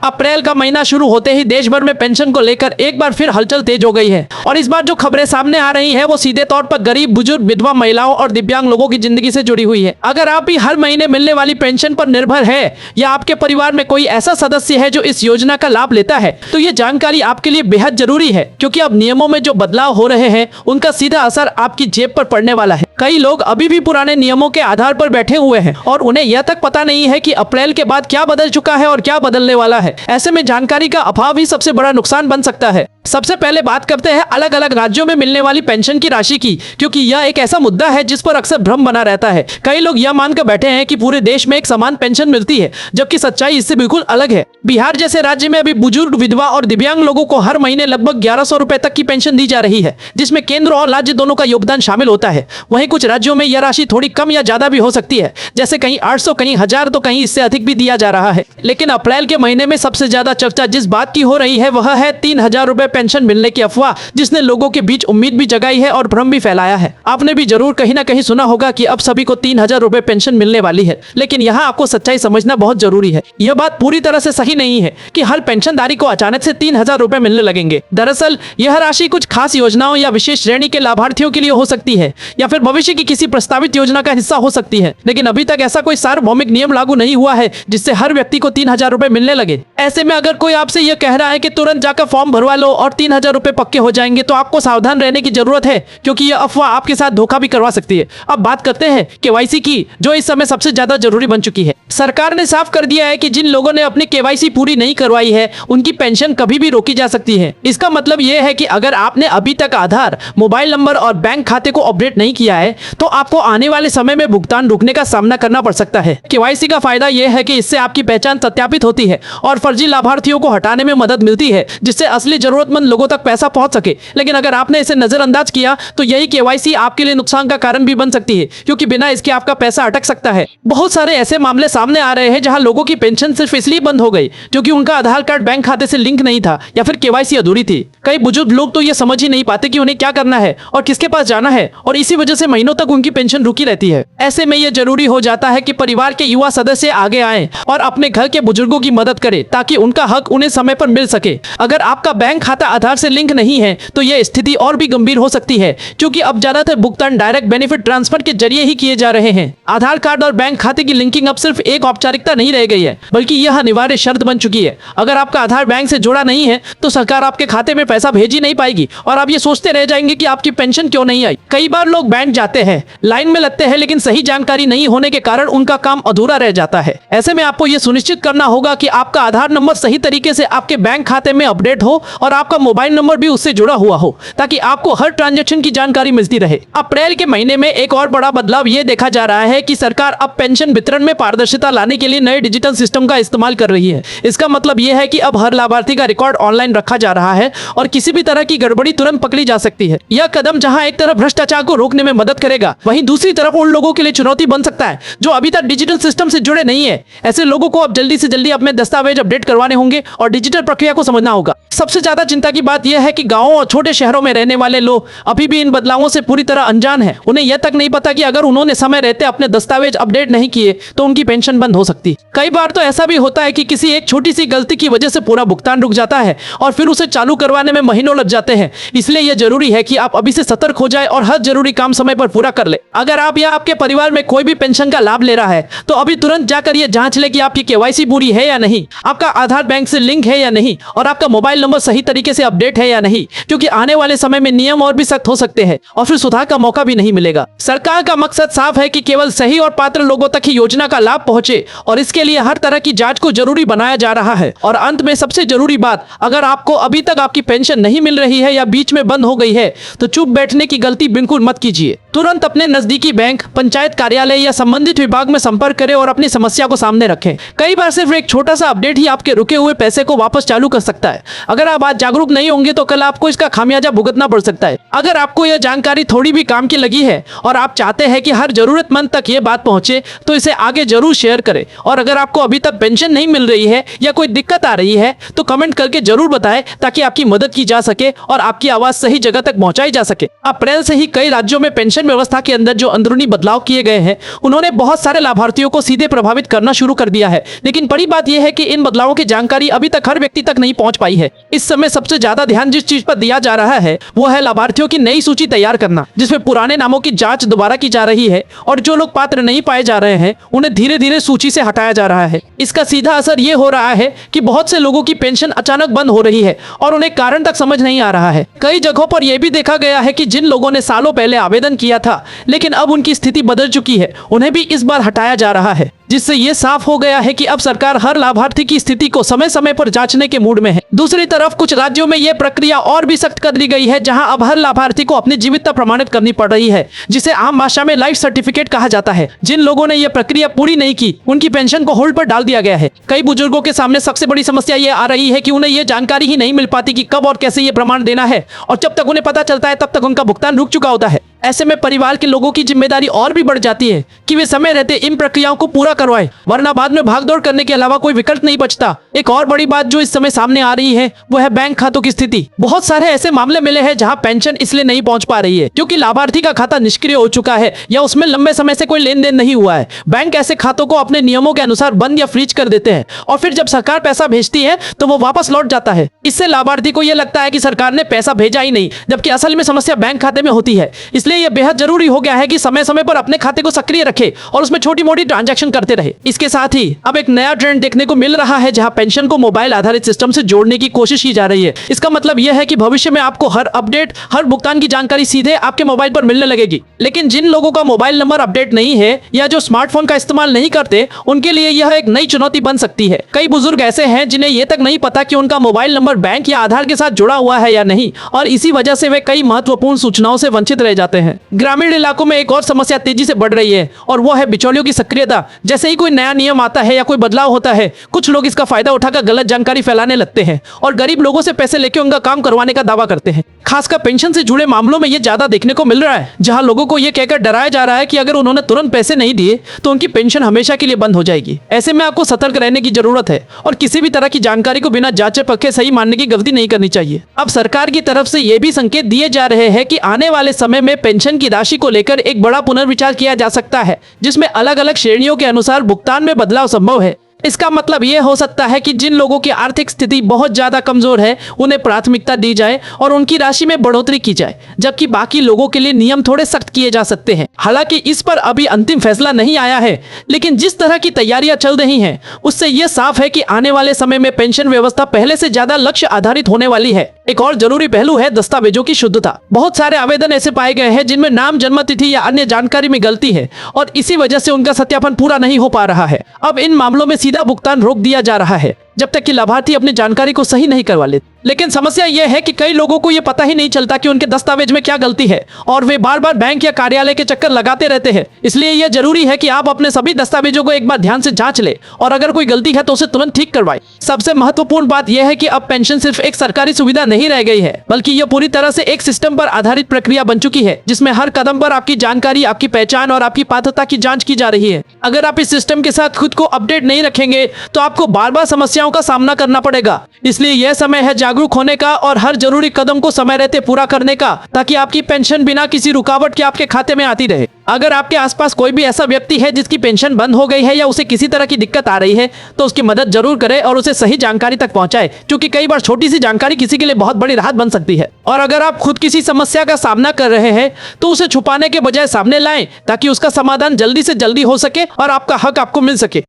अप्रैल का महीना शुरू होते ही देश भर में पेंशन को लेकर एक बार फिर हलचल तेज हो गई है और इस बार जो खबरें सामने आ रही है वो सीधे तौर पर गरीब, बुजुर्ग, विधवा महिलाओं और दिव्यांग लोगों की जिंदगी से जुड़ी हुई है। अगर आप भी हर महीने मिलने वाली पेंशन पर निर्भर है या आपके परिवार में कोई ऐसा सदस्य है जो इस योजना का लाभ लेता है तो ये जानकारी आपके लिए बेहद जरूरी है, क्योंकि अब नियमों में जो बदलाव हो रहे हैं उनका सीधा असर आपकी जेब पर पड़ने वाला है। कई लोग अभी भी पुराने नियमों के आधार पर बैठे हुए हैं और उन्हें यह तक पता नहीं है कि अप्रैल के बाद क्या बदल चुका है और क्या बदलने वाला है। ऐसे में जानकारी का अभाव ही सबसे बड़ा नुकसान बन सकता है। सबसे पहले बात करते हैं अलग अलग राज्यों में मिलने वाली पेंशन की राशि की, क्योंकि यह एक ऐसा मुद्दा है जिस पर अक्सर भ्रम बना रहता है। कई लोग यह मानकर बैठे हैं कि पूरे देश में एक समान पेंशन मिलती है, जबकि सच्चाई इससे बिल्कुल अलग है। बिहार जैसे राज्य में अभी बुजुर्ग, विधवा और दिव्यांग लोगों को हर महीने लगभग 1100 रुपए तक की पेंशन दी जा रही है, जिसमें केंद्र और राज्य दोनों का योगदान शामिल होता है। वहीं कुछ राज्यों में यह राशि थोड़ी कम या ज्यादा भी हो सकती है, जैसे कहीं 800, कहीं 1000 तो कहीं इससे अधिक भी दिया जा रहा है। लेकिन अप्रैल के महीने में सबसे ज्यादा चर्चा जिस बात की हो रही है वह है 3000 रुपए पेंशन मिलने की अफवाह, जिसने लोगों के बीच उम्मीद भी जगाई है और भ्रम भी फैलाया है। आपने भी जरूर कहीं ना कहीं सुना होगा कि अब सभी को 3000 रुपए पेंशन मिलने वाली है, लेकिन यहाँ आपको सच्चाई समझना बहुत जरूरी है। यह बात पूरी तरह से सही नहीं है कि हर पेंशनधारी को अचानक से 3000 रुपए मिलने लगेंगे। दरअसल यह राशि कुछ खास योजनाओं या विशेष श्रेणी के लाभार्थियों के लिए हो सकती है या फिर भविष्य की किसी प्रस्तावित योजना का हिस्सा हो सकती है, लेकिन अभी तक ऐसा कोई सार्वभौमिक नियम लागू नहीं हुआ है जिससे हर व्यक्ति को 3000 रुपए मिलने लगे। ऐसे में अगर कोई आपसे यह कह रहा है कि तुरंत जाकर फॉर्म भरवा लो और 3000 रुपए पक्के हो जाएंगे तो आपको सावधान रहने की जरूरत है, क्योंकि यह अफवाह आपके साथ धोखा भी करवा सकती है। अब बात करते हैं केवाईसी की, जो इस समय सबसे ज्यादा जरूरी बन चुकी है। सरकार ने साफ कर दिया है कि जिन लोगों ने अपनी केवाईसी पूरी नहीं करवाई है उनकी पेंशन कभी भी रोकी जा सकती है। इसका मतलब यह है कि अगर आपने अभी तक आधार, मोबाइल नंबर और बैंक खाते को अपडेट नहीं किया है तो आपको आने वाले समय में भुगतान रुकने का सामना करना पड़ सकता है। केवाईसी का फायदा यह है कि इससे आपकी पहचान सत्यापित होती है और फर्जी लाभार्थियों को हटाने में मदद मिलती है, जिससे असली जरूरतमंद लोगों तक पैसा पहुंच सके। लेकिन अगर आपने इसे नजरअंदाज किया तो यही केवाईसी आपके लिए नुकसान का कारण भी बन सकती है, क्योंकि बिना इसके आपका पैसा अटक सकता है। बहुत सारे ऐसे मामले सामने आ रहे हैं जहां लोगों की पेंशन सिर्फ इसलिए बंद हो गई क्योंकि उनका आधार कार्ड बैंक खाते से लिंक नहीं था या फिर केवाईसी अधूरी थी। कई बुजुर्ग लोग तो ये समझ ही नहीं पाते कि उन्हें क्या करना है और किसके पास जाना है, और इसी वजह से महीनों तक उनकी पेंशन रुकी रहती है। ऐसे में यह जरूरी हो जाता है कि परिवार के युवा सदस्य आगे आएं और अपने घर के बुजुर्गों की मदद करें ताकि उनका हक उन्हें समय पर मिल सके। अगर आपका बैंक खाता आधार से लिंक नहीं है तो यह स्थिति और भी गंभीर हो सकती है, क्योंकि अब ज्यादातर भुगतान डायरेक्ट बेनिफिट ट्रांसफर के जरिए ही किए जा रहे हैं। आधार कार्ड और बैंक खाते की लिंकिंग अब सिर्फ एक औपचारिकता नहीं रह गई है, बल्कि यह अनिवार्य शर्त बन चुकी है। अगर आपका आधार बैंक से जुड़ा नहीं है तो सरकार आपके खाते में पैसा भेज ही नहीं पाएगी और आप ये सोचते रह जाएंगे कि आपकी पेंशन क्यों नहीं आई। कई बार लोग बैंक जाते हैं, लाइन में लगते हैं, लेकिन सही जानकारी नहीं होने के कारण उनका काम अधूरा रह जाता है। ऐसे में आपको यह सुनिश्चित करना होगा कि आपका आधार नंबर सही तरीके से आपके बैंक खाते में अपडेट हो और आपका मोबाइल नंबर भी उससे जुड़ा हुआ हो, ताकि आपको हर ट्रांजैक्शन की जानकारी मिलती रहे। अप्रैल के महीने में एक और बड़ा बदलाव ये देखा जा रहा है कि सरकार अब पेंशन वितरण में पारदर्शिता लाने के लिए नए डिजिटल सिस्टम का इस्तेमाल कर रही है। इसका मतलब यह है कि अब हर लाभार्थी का रिकॉर्ड ऑनलाइन रखा जा रहा है और किसी भी तरह की गड़बड़ी तुरंत पकड़ी जा सकती है। यह कदम जहां एक तरफ भ्रष्टाचार को रोकने में मदद करेगा, वहीं दूसरी तरफ उन लोगों के लिए चुनौती बन सकता है जो अभी तक डिजिटल सिस्टम से जुड़े नहीं है। ऐसे लोगों को अब जल्दी से जल्दी अपने दस्तावेज अपडेट करवाने होंगे और डिजिटल प्रक्रिया को समझना होगा। सबसे ज्यादा चिंता की बात यह है कि गांवों और छोटे शहरों में रहने वाले लोग अभी भी इन बदलावों से पूरी तरह अनजान हैं। उन्हें यह तक नहीं पता कि अगर उन्होंने समय रहते अपने दस्तावेज अपडेट नहीं किए तो उनकी पेंशन बंद हो सकती। कई बार तो ऐसा भी होता है कि किसी एक छोटी सी गलती की वजह से पूरा भुगतान रुक जाता है और फिर उसे चालू करवाने में महीनों लग जाते हैं। इसलिए यह जरूरी है कि आप अभी से सतर्क हो जाए और हर जरूरी काम समय पर पूरा कर ले। अगर आप या आपके परिवार में कोई भी पेंशन का लाभ ले रहा है तो अभी तुरंत जाकर यह जांच ले कि आपकी केवाईसी पूरी है या नहीं, आपका आधार बैंक से लिंक है या नहीं और आपका मोबाइल नंबर सही तरीके से अपडेट है या नहीं, क्योंकि आने वाले समय में नियम और भी सख्त हो सकते हैं और फिर सुधार का मौका भी नहीं मिलेगा। सरकार का मकसद साफ है कि केवल सही और पात्र लोगों तक ही योजना का लाभ पहुंचे और इसके लिए हर तरह की जांच को जरूरी बनाया जा रहा है। और अंत में सबसे जरूरी बात, अगर आपको अभी तक आपकी पेंशन नहीं मिल रही है या बीच में बंद हो गई है तो चुप बैठने की गलती बिल्कुल मत कीजिए। तुरंत अपने नजदीकी बैंक, पंचायत कार्यालय या संबंधित विभाग में संपर्क करें और अपनी समस्या को सामने रखें। कई बार सिर्फ एक छोटा सा अपडेट ही आपके रुके हुए पैसे को वापस चालू कर सकता है। अगर आप आज जागरूक नहीं होंगे तो कल आपको इसका खामियाजा भुगतना पड़ सकता है। अगर आपको यह जानकारी थोड़ी भी काम की लगी है और आप चाहते हैं कि हर जरूरतमंद तक ये बात पहुंचे तो इसे आगे जरूर शेयर करें। और अगर आपको अभी तक पेंशन नहीं मिल रही है या कोई दिक्कत आ रही है तो कमेंट करके जरूर बताएं ताकि आपकी मदद की जा सके और आपकी आवाज सही जगह तक पहुंचाई जा सके। अप्रैल से ही कई राज्यों में पेंशन पेंशन व्यवस्था के अंदर जो अंदरूनी बदलाव किए गए हैं उन्होंने बहुत सारे लाभार्थियों को सीधे प्रभावित करना शुरू कर दिया है। लेकिन बड़ी बात यह है कि इन बदलावों की जानकारी अभी तक हर व्यक्ति तक नहीं पहुंच पाई है। इस समय सबसे ज्यादा ध्यान जिस चीज पर दिया जा रहा है वो है लाभार्थियों की नई सूची तैयार करना, जिसमें पुराने नामों की जांच दोबारा की जा रही है और जो लोग पात्र नहीं पाए जा रहे हैं उन्हें धीरे धीरे सूची से हटाया जा रहा है। इसका सीधा असर ये हो रहा है कि बहुत से लोगों की पेंशन अचानक बंद हो रही है और उन्हें कारण तक समझ नहीं आ रहा है। कई जगहों पर यह भी देखा गया है कि जिन लोगों ने सालों पहले आवेदन किया था लेकिन अब उनकी स्थिति बदल चुकी है, उन्हें भी इस बार हटाया जा रहा है, जिससे ये साफ हो गया है कि अब सरकार हर लाभार्थी की स्थिति को समय समय पर जांचने के मूड में है। दूसरी तरफ कुछ राज्यों में यह प्रक्रिया और भी सख्त कर दी गई है, जहां अब हर लाभार्थी को अपनी जीवितता प्रमाणित करनी पड़ रही है, जिसे आम भाषा में लाइफ सर्टिफिकेट कहा जाता है। जिन लोगों ने यह प्रक्रिया पूरी नहीं की उनकी पेंशन को होल्ड पर डाल दिया गया है। कई बुजुर्गों के सामने सबसे बड़ी समस्या ये आ रही है कि उन्हें यह जानकारी ही नहीं मिल पाती कि कब और कैसे ये प्रमाण देना है, और जब तक उन्हें पता चलता है तब तक उनका भुगतान रुक चुका होता है। ऐसे में परिवार के लोगों की जिम्मेदारी और भी बढ़ जाती है कि वे समय रहते इन प्रक्रियाओं को पूरा करवाएं, वरना बाद में भागदौड़ करने के अलावा कोई विकल्प नहीं बचता। एक और बड़ी बात जो इस समय सामने आ रही है वो है बैंक खातों की स्थिति। बहुत सारे ऐसे मामले मिले हैं जहां पेंशन इसलिए नहीं पहुंच पा रही है क्योंकि लाभार्थी का खाता निष्क्रिय हो चुका है या उसमें लंबे समय से कोई लेन देन नहीं हुआ है। बैंक ऐसे खातों को अपने नियमों के अनुसार बंद या फ्रीज कर देते हैं और फिर जब सरकार पैसा भेजती है तो वो वापस लौट जाता है। इससे लाभार्थी को यह लगता है कि सरकार ने पैसा भेजा ही नहीं, जबकि असल में समस्या बैंक खाते में होती है। इसलिए यह बेहद जरूरी हो गया है कि समय समय पर अपने खाते को सक्रिय रखे और उसमें छोटी मोटी ट्रांजैक्शन करते रहे। इसके साथ ही अब एक नया ट्रेंड देखने को मिल रहा है जहां पेंशन को मोबाइल आधारित सिस्टम से जोड़ने की कोशिश की जा रही है। इसका मतलब यह है कि भविष्य में आपको हर अपडेट, हर भुगतान की जानकारी सीधे आपके मोबाइल पर मिलने लगेगी। लेकिन जिन लोगों का मोबाइल नंबर अपडेट नहीं है या जो स्मार्टफोन का इस्तेमाल नहीं करते, उनके लिए यह एक नई चुनौती बन सकती है। कई बुजुर्ग ऐसे हैं जिन्हें यह तक नहीं पता कि उनका मोबाइल नंबर बैंक या आधार के साथ जुड़ा हुआ है या नहीं, और इसी वजह से वे कई महत्वपूर्ण सूचनाओं से वंचित रह जाते हैं। ग्रामीण इलाकों में एक और समस्या तेजी से बढ़ रही है और वो है बिचौलियों की सक्रियता। जैसे ही कोई नया नियम आता है या कोई बदलाव होता है, कुछ लोग इसका फायदा उठाकर गलत जानकारी फैलाने लगते हैं और गरीब लोगों से पैसे लेकर उनका काम करवाने का दावा करते हैं। खासकर पेंशन से जुड़े मामलों में ये ज्यादा देखने को मिल रहा है, जहां लोगों को यह कहकर डराया जा रहा है कि अगर उन्होंने तुरंत पैसे नहीं दिए तो उनकी पेंशन हमेशा के लिए बंद हो जाएगी। ऐसे में आपको सतर्क रहने की जरूरत है और किसी भी तरह की जानकारी को बिना जांचे परखे सही मानने की गलती नहीं करनी चाहिए। अब सरकार की तरफ से ये भी संकेत दिए जा रहे हैं कि आने वाले समय में पेंशन की राशि को लेकर एक बड़ा पुनर्विचार किया जा सकता है, जिसमें अलग अलग श्रेणियों के अनुसार भुगतान में बदलाव संभव है। इसका मतलब यह हो सकता है कि जिन लोगों की आर्थिक स्थिति बहुत ज्यादा कमजोर है उन्हें प्राथमिकता दी जाए और उनकी राशि में बढ़ोतरी की जाए, जबकि बाकी लोगों के लिए नियम थोड़े सख्त किए जा सकते हैं। हालांकि इस पर अभी अंतिम फैसला नहीं आया है, लेकिन जिस तरह की तैयारियां चल रही हैं उससे यह साफ है कि आने वाले समय में पेंशन व्यवस्था पहले से ज्यादा लक्ष्य आधारित होने वाली है। एक और जरूरी पहलू है दस्तावेजों की शुद्धता। बहुत सारे आवेदन ऐसे पाए गए हैं जिनमें नाम, जन्म तिथि या अन्य जानकारी में गलती है और इसी वजह से उनका सत्यापन पूरा नहीं हो पा रहा है। अब इन मामलों में सीधा भुगतान रोक दिया जा रहा है जब तक कि लाभार्थी अपनी जानकारी को सही नहीं करवा लेते। लेकिन समस्या यह है कि कई लोगों को यह पता ही नहीं चलता कि उनके दस्तावेज में क्या गलती है और वे बार बार बैंक या कार्यालय के चक्कर लगाते रहते हैं। इसलिए यह जरूरी है कि आप अपने सभी दस्तावेजों को एक बार ध्यान से जांच ले और अगर कोई गलती है तो उसे तुरंत ठीक करवाएं। सबसे महत्वपूर्ण बात यह है कि अब पेंशन सिर्फ एक सरकारी सुविधा नहीं रह गई है, बल्कि यह पूरी तरह से एक सिस्टम पर आधारित प्रक्रिया बन चुकी है, जिसमें हर कदम पर आपकी जानकारी, आपकी पहचान और आपकी पात्रता की जाँच की जा रही है। अगर आप इस सिस्टम के साथ खुद को अपडेट नहीं रखेंगे तो आपको बार बार समस्याओं का सामना करना पड़ेगा। इसलिए यह समय है जागरूक होने का और हर जरूरी कदम को समय रहते पूरा करने का, ताकि आपकी पेंशन बिना किसी रुकावट के आपके खाते में आती रहे। अगर आपके आसपास कोई भी ऐसा व्यक्ति है जिसकी पेंशन बंद हो गई है या उसे किसी तरह की दिक्कत आ रही है तो उसकी मदद जरूर करें और उसे सही जानकारी तक पहुंचाएं, क्योंकि कई बार छोटी सी जानकारी किसी के लिए बहुत बड़ी राहत बन सकती है। और अगर आप खुद किसी समस्या का सामना कर रहे हैं तो उसे छुपाने के बजाय सामने लाएं, ताकि उसका समाधान जल्दी से जल्दी हो सके और आपका हक आपको मिल सके।